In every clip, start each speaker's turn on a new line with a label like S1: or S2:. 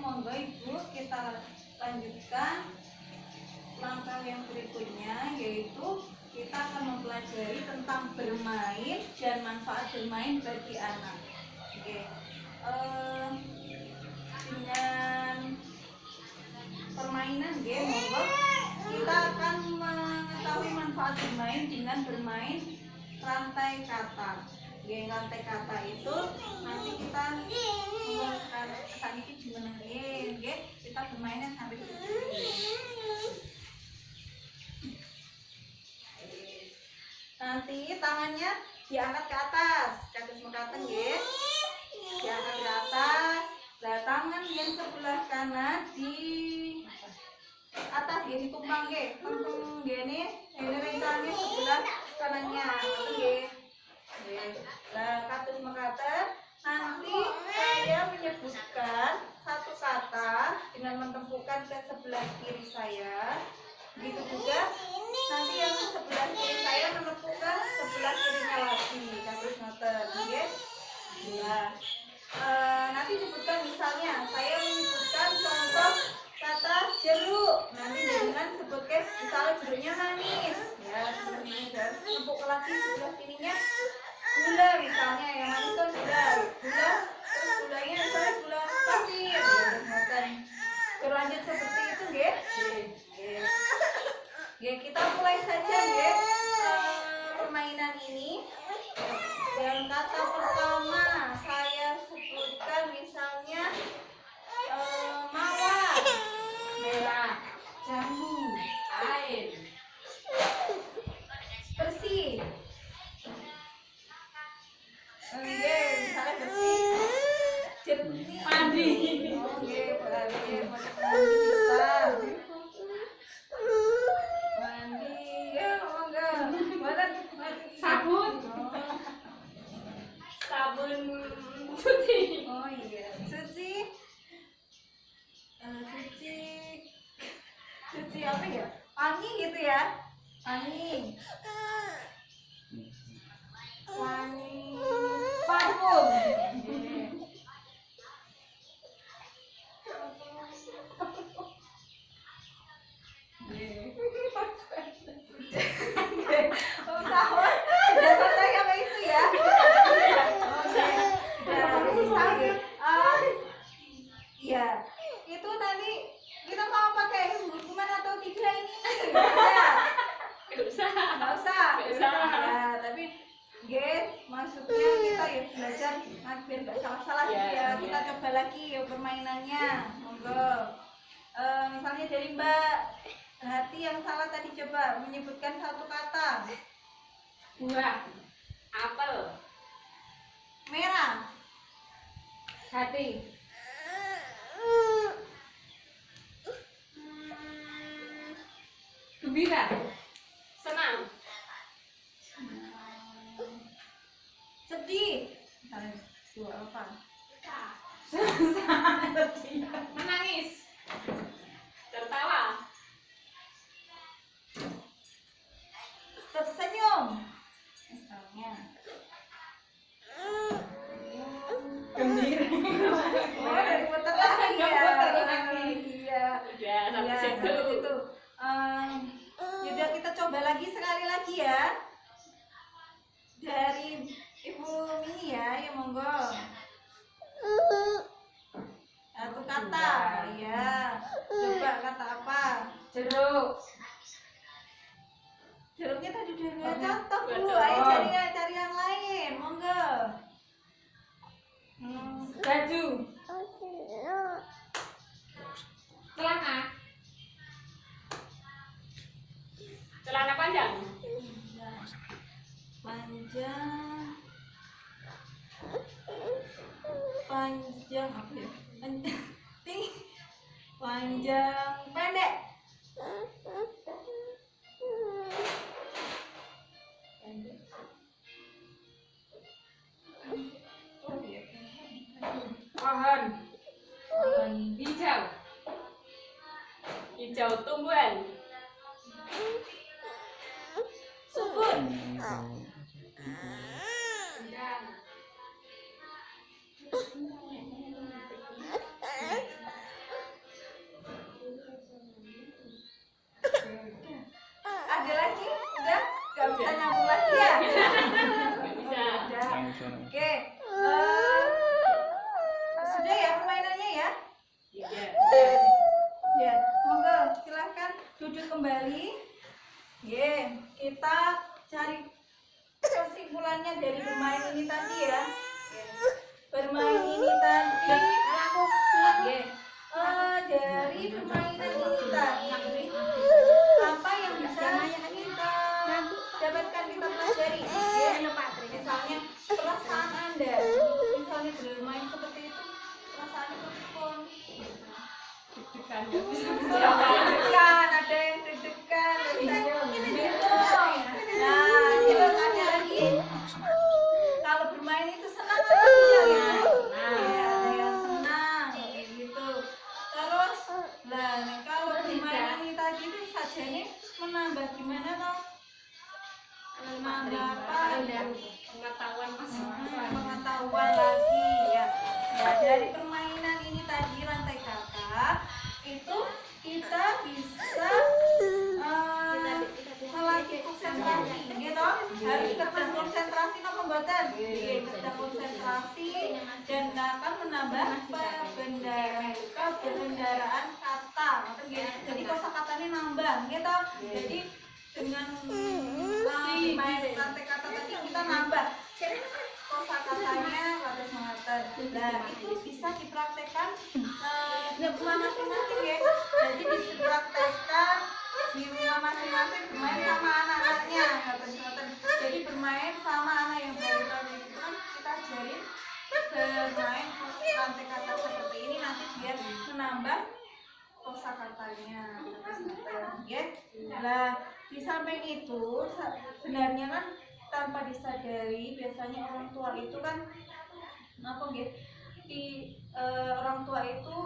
S1: monggo Ibu kita lanjutkan langkah yang berikutnya, yaitu kita akan mempelajari tentang bermain dan manfaat bermain bagi anak. Oke. Dengan permainan monggo kita akan mengetahui manfaat bermain dengan bermain rantai kata. Rantai kata itu nanti kita saat ini dimenangin, kita bermainnya sampai nanti tangannya diangkat ke atas, kados mekaten nggih. Diangkat ke atas. Nah, tangan yang sebelah kanan di atas nggih ditumpang nggih. Tengkung ngene, ini rencane sebelah kanannya. Nggih. Nah, kados mekaten nanti saya menyebutkan satu kata dengan mentempukan ke sebelah kiri saya. Begitu juga nanti yang sebelah kiri saya menempukan sebelah kirinya lagi. Kados ngoten nggih. Nah, nanti sebutkan misalnya saya menyebutkan contoh kata jeruk. Nanti dengan sebutkan misalnya jeruknya manis. Ya, seperti ini dan tepuk lagi sebelah kirinya gula misalnya, yang manis kan gula. Terus gulanya misalnya gula pasir. Ya, berlanjut seperti itu nggih. Ya, kita mulai saja ya permainan ini. Yang kata pertama saya sebutkan misalnya mawar, merah, jambu, air, bersih. Misalnya bersih, jernih, mandi. Bisa. Sabun cuci. Oh iya, cuci apa ya? Wangi gitu ya? Wangi parfum. Sudah selesai apa itu ya? Ya, itu nanti kita mau pakai hukuman atau tidak ini? Nggak usah. Ya, tapi maksudnya kita ya belajar biar nggak salah-salah ya. Kita coba lagi ya permainannya. Monggo. Misalnya dari Mbak Hati yang salah tadi, coba menyebutkan satu kata.
S2: Buah, apel,
S1: merah,
S2: hati, gembira, senang,
S1: sedih. Dua apa?
S2: menangis, tertawa,
S1: tersenyum. Misalnya
S2: gembira.
S1: Oh, dari putar lagi ya. Iya.
S2: Udah sampai situ.
S1: Yaudah, kita coba lagi sekali lagi ya. Dari Ibu Mini ya, monggo. Satu kata, ya. Coba kata apa?
S2: Jeruk.
S1: Jeruknya tadi udah nggak cocok Bu. Ayo cari yang lain, monggo.
S2: Baju. Celana. Celana panjang.
S1: Panjang apa ya? Panjang pendek.
S2: Pohon hijau. Hijau tumbuhan.
S1: Subur. merujuk kembali. Kita cari kesimpulannya dari bermain ini tadi ya. Bermain ini tadi dari permainan ini tadi apa yang bisa kita dapatkan, kita pelajari misalnya perasaan Anda misalnya bermain seperti itu, perasaannya berpon deg-degan, ada yang deg-degan gitu. Nah kita tanya lagi, kalau bermain itu senang atau tidak ya? Ada yang senang kayak gitu. Terus kalau bermain ini tadi itu sajanya menambah gimana toh? Menambah apa?
S2: Pengetahuan
S1: Pengetahuan lagi ya. Dari permainan ini tadi rantai kata itu kita bisa melatih konsentrasi gitu. Harus tetap konsentrasi no pembuatan. Tetap konsentrasi dan akan menambah kebendaraan kata. Jadi kosakatanya nambah gitu. Jadi dengan main rantai kata tadi kita nambah kosakatanya pada semester. Nah itu bisa dipraktekkan masing-masing ya. Jadi dipraktekkan di rumah masing-masing bermain sama anak-anaknya. Jadi bermain sama anak yang baru tahu itu kan kita ajarin bermain rantai kata seperti ini nanti biar menambah kosakatanya. Nah di samping itu sebenarnya kan tanpa disadari biasanya orang tua itu kan orang tua itu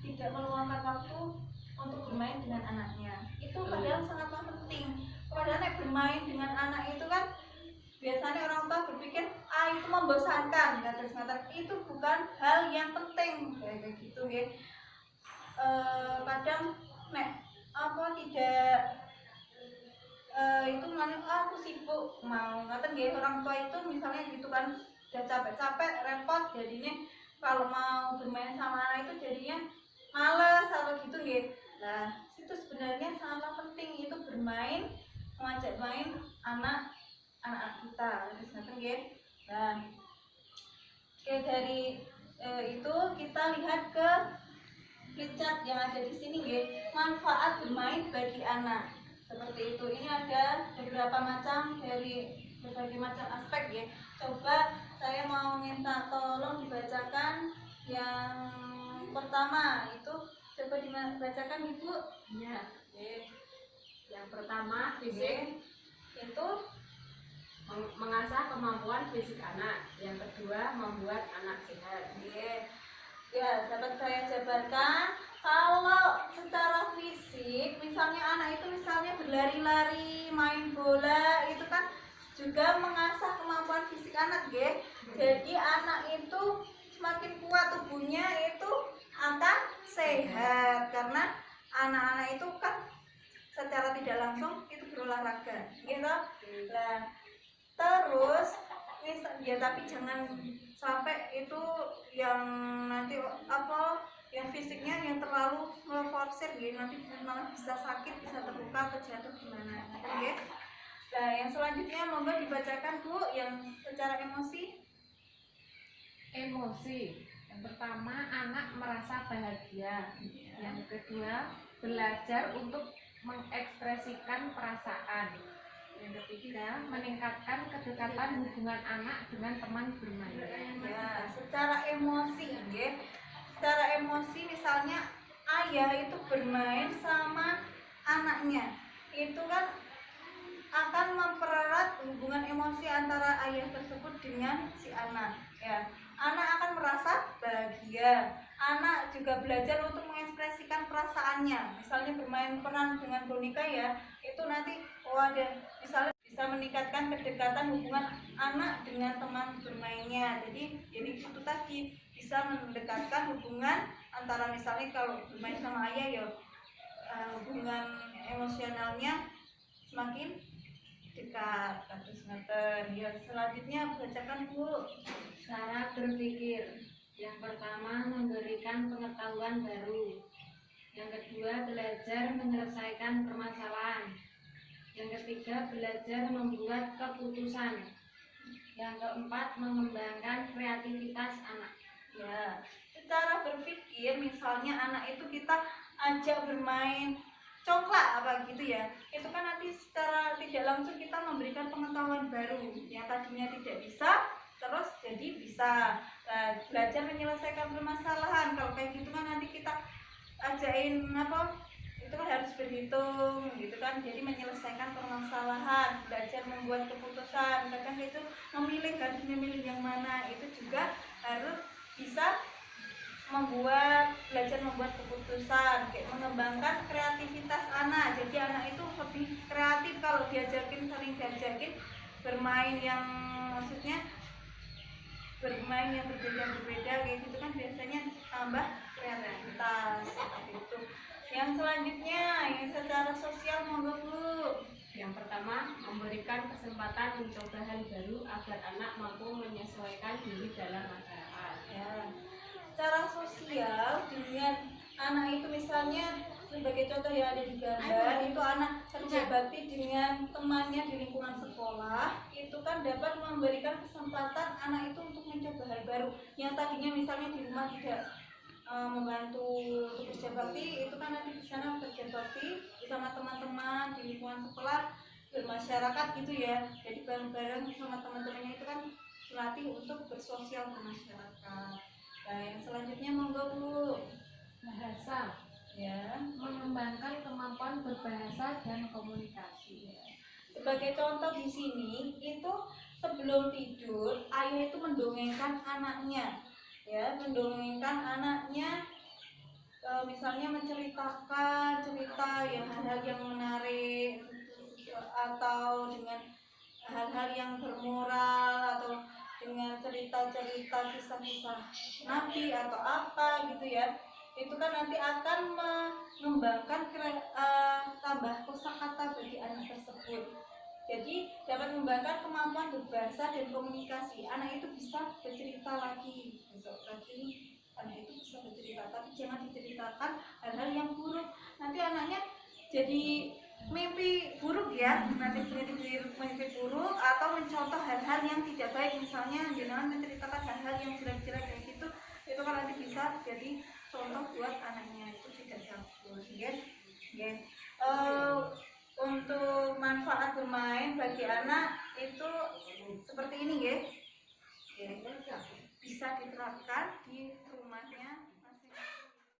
S1: tidak meluangkan waktu untuk bermain dengan anaknya. Itu padahal sangatlah penting. Padahal bermain dengan anak itu kan biasanya orang tua berpikir itu membosankan, itu bukan hal yang penting kayak gitu ya. Kadang tidak itu aku sibuk mau ngatain nggih, orang tua itu misalnya gitu kan udah capek-capek repot jadinya kalau mau bermain sama anak itu jadinya males atau gitu nggih. Nah itu sebenarnya sangatlah penting itu bermain, mengajak main anak kita ngaten nggih. Nah dari itu kita lihat ke flipchart yang ada di sini nggih, manfaat bermain bagi anak. Seperti itu. Ini ada beberapa macam dari berbagai macam aspek ya. Coba saya mau minta tolong dibacakan yang pertama itu, coba dibacakan Ibu.
S2: Ya. Yang pertama fisik
S1: itu
S2: mengasah kemampuan fisik anak. Yang kedua membuat anak sehat.
S1: Ya, dapat saya jabarkan. Kalau secara fisik, misalnya anak itu misalnya berlari-lari, main bola, itu kan juga mengasah kemampuan fisik anak, ya. Jadi anak itu semakin kuat tubuhnya itu akan sehat karena anak-anak itu kan secara tidak langsung itu berolahraga, gitu. Nah, terus ya tapi jangan sampai itu yang nanti yang fisiknya yang terlalu memforsir gitu, nanti malah bisa sakit, bisa terluka atau jatuh gimana ya. Nah yang selanjutnya monggo dibacakan Bu yang secara emosi.
S3: Yang pertama anak merasa bahagia. Yang kedua belajar untuk mengekspresikan perasaan. Yang ketiga meningkatkan kedekatan hubungan anak dengan teman bermain.
S1: Ya, secara emosi ya. Secara emosi misalnya ayah itu bermain sama anaknya, itu kan akan mempererat hubungan emosi antara ayah tersebut dengan si anak ya. Anak akan merasa bahagia, anak juga belajar untuk mengekspresikan perasaannya, misalnya bermain peran dengan boneka ya, itu nanti ada misalnya bisa meningkatkan kedekatan hubungan anak dengan teman bermainnya. Jadi itu tadi bisa mendekatkan hubungan antara misalnya kalau bermain sama ayah ya hubungan emosionalnya semakin dekat. Terus ya selanjutnya bacakan Bu.
S3: Cara berpikir. Yang pertama memberikan pengetahuan baru. Yang kedua, belajar menyelesaikan permasalahan. Yang ketiga, belajar membuat keputusan. Yang keempat, mengembangkan kreativitas anak.
S1: Ya, secara berpikir misalnya anak itu kita ajak bermain congklak apa gitu ya, itu kan nanti secara tidak langsung kita memberikan pengetahuan baru yang tadinya tidak bisa terus jadi bisa. Belajar menyelesaikan permasalahan, kalau kayak gitu kan nanti kita ajain apa, itu kan harus berhitung gitu kan, jadi menyelesaikan permasalahan. Belajar membuat keputusan, kadang itu harus memilih yang mana, itu juga harus bisa belajar membuat keputusan. Kayak mengembangkan kreativitas anak, jadi anak itu lebih kreatif kalau sering diajakin bermain yang maksudnya bermain yang berbeda-berbeda kayak gitu kan, biasanya tambah kreativitas seperti itu. Yang selanjutnya yang secara sosial, monggo Bu.
S2: Yang pertama, memberikan kesempatan mencoba hal baru agar anak mampu menyesuaikan diri dalam masyarakat.
S1: Ya, secara sosial dengan anak itu misalnya sebagai contoh yang ada di gambar itu anak kerja bakti dengan temannya di lingkungan sekolah, itu kan dapat memberikan kesempatan anak itu untuk mencoba hal baru yang tadinya misalnya di rumah tidak membantu untuk kerja bakti, itu kan nanti di sana kerja bakti bersama teman-teman di lingkungan sekolah, bermasyarakat gitu ya, jadi bareng-bareng sama teman-temannya itu kan dilatih untuk bersosial bermasyarakat. Nah, yang selanjutnya monggo Bu.
S3: Bahasa,
S1: Ya,
S3: mengembangkan kemampuan berbahasa dan komunikasi.
S1: sebagai contoh di sini itu sebelum tidur ayah itu mendongengkan anaknya, ya, mendongengkan anaknya, misalnya menceritakan cerita yang hal-hal yang menarik atau dengan hal-hal yang bermoral atau dengan cerita-cerita kisah-kisah nabi atau apa gitu ya, itu kan nanti akan mengembangkan tambah kosakata bagi anak tersebut. Jadi dapat mengembangkan kemampuan berbahasa dan komunikasi. Anak itu bisa bercerita lagi, besok lagi anak itu bisa bercerita, tapi jangan diceritakan hal-hal yang buruk. Nanti anaknya jadi mimpi buruk ya, nanti mimpi buruk atau mencontoh hal-hal yang tidak baik, misalnya jangan menceritakan hal-hal yang jelek-jelek kayak gitu, itu kan nanti bisa jadi contoh buat anaknya, itu tidak bagus ya. Untuk manfaat bermain bagi anak itu seperti ini ya, bisa diterapkan di rumahnya.